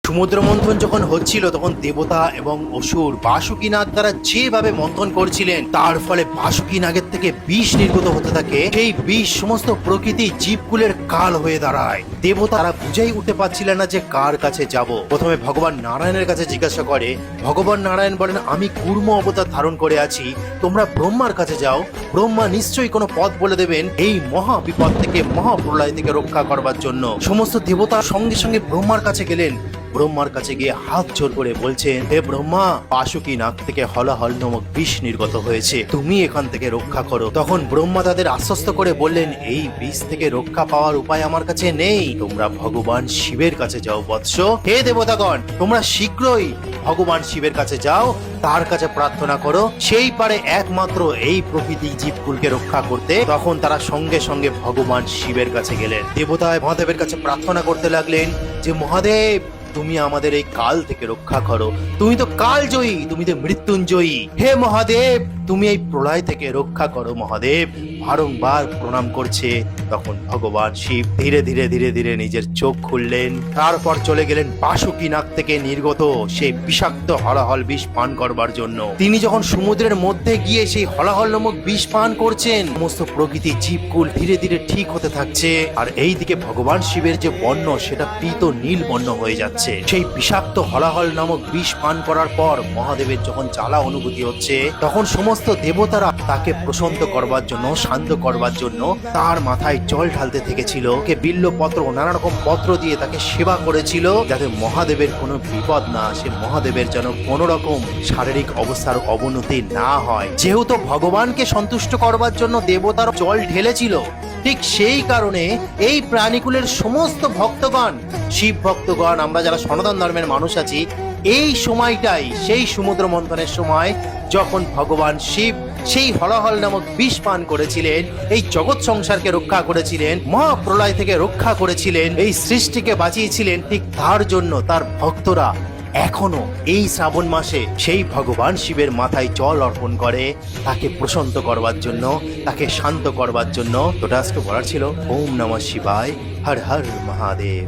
সমুদ্র মন্থন যখন হচ্ছিল তখন দেবতা এবং অসুর বাসুকীনাগ দ্বারা যেভাবে মন্থন করছিলেন তার ফলে বাসুকীনাগের থেকে বিষ নির্গত হতে থাকে। সেই বিষ সমস্ত প্রকৃতি জীবকুলের কাল হয়ে দাঁড়ায়। দেবতা তারা বুঝেই উঠতে পারছিলেন না যে কার কাছে যাব। প্রথমে ভগবান নারায়ণের কাছে জিজ্ঞাসা করে। ভগবান নারায়ণ বলেন, আমি কুর্ম অবতার ধারণ করে আছি, তোমরা ব্রহ্মার কাছে যাও, ব্রহ্মা নিশ্চয়ই কোনো পথ বলে দেবেন এই মহা বিপদ থেকে, মহাপ্রলয় থেকে রক্ষা করবার জন্য। সমস্ত দেবতা সঙ্গে সঙ্গে ব্রহ্মার কাছে গেলেন। ব্রহ্মার কাছে গিয়ে হাত জোর করে বলছেন, হে ব্রহ্মা, বাসুকীনাগ থেকে হলাহল নামক বিষ নির্গত হয়েছে, তুমি এখান থেকে রক্ষা করো। তখন ব্রহ্মা তাদের আশ্বস্ত করে বললেন, এই বিষ থেকে রক্ষা পাওয়ার উপায় আমার কাছে নেই, তোমরা ভগবান শিবের কাছে যাও বৎস। হে দেবতাগণ, তোমরা শীঘ্রই ভগবান শিবের কাছে যাও, তার কাছে প্রার্থনা করো, সেই পারে একমাত্র এই প্রকৃতি জীবকুলকে রক্ষা করতে। তখন তারা সঙ্গে সঙ্গে ভগবান শিবের কাছে গেলেন। দেবতায় মহাদেবের কাছে প্রার্থনা করতে লাগলেন যে, মহাদেব, তুমি আমাদের এই কাল থেকে রক্ষা করো, তুমি তো কাল জয়ী, তুমি তো মৃত্যুঞ্জয়ী। হে মহাদেব, তুমি এই প্রলয় থেকে রক্ষা করো মহাদেব। বারংবার প্রণাম করছে। তখন ভগবান শিব ধীরে ধীরে ধীরে ধীরে নিজের চোখ খুললেন। তারপর চলে গেলেন বাসুকীনাগ থেকে নির্গত সেই বিষাক্ত হলাহল বিষ পান করবার জন্য। তিনি যখন সমুদ্রের মধ্যে গিয়ে সেই হলাহল নামক বিষ পান করছেন, সমস্ত প্রকৃতি জীবকুল ধীরে ধীরে ঠিক হতে থাকছে। আর এই দিকে ভগবান শিবের যে বর্ণ, সেটা পীত নীল বর্ণ হয়ে যাচ্ছে। সেই বিষাক্ত হলাহল নামক বিষ পান করার পর মহাদেবের যখন জ্বালা অনুভূতি হচ্ছে, তখন সমস্ত দেবতারা তাকে প্রশান্ত করবার জন্য, শান্ত করবার জন্য তার মাথায় জল ঢালতে থেকেছিল। কে বিল্লপত্র, নানা রকম পত্র দিয়ে তাকে সেবা করেছিল, যাতে মহাদেবের কোনো বিপদ না আসে, মহাদেবের যেন কোনো রকম শারীরিক অবস্থার অবনতি না হয়। যেহেতু ভগবানকে সন্তুষ্ট করবার জন্য দেবতারা জল ঢেলেছিল, ঠিক সেই কারণে এই প্রাণীকুলের সমস্ত ভক্তগণ, শিব ভক্তগণ, আমরা যারা সনাতন ধর্মের মানুষ আছি, এই সময়টাই সেই সমুদ্র মন্থনের সময় যখন ভগবান শিব সেই হলাহল নামক বিষ পান করেছিলেন, এই জগৎ সংসারকে রক্ষা করেছিলেন, মহাপ্রলয় থেকে রক্ষা করেছিলেন, এই সৃষ্টিকে বাঁচিয়েছিলেন। ঠিক তার জন্য তার ভক্তরা এখনো এই শ্রাবণ মাসে সেই ভগবান শিবের মাথায় জল অর্পণ করে, তাকে প্রশান্ত করবার জন্য, তাকে শান্ত করবার জন্য। তো আজকে বলার ছিল, ওম নমঃ শিবায়, হর হর মহাদেব।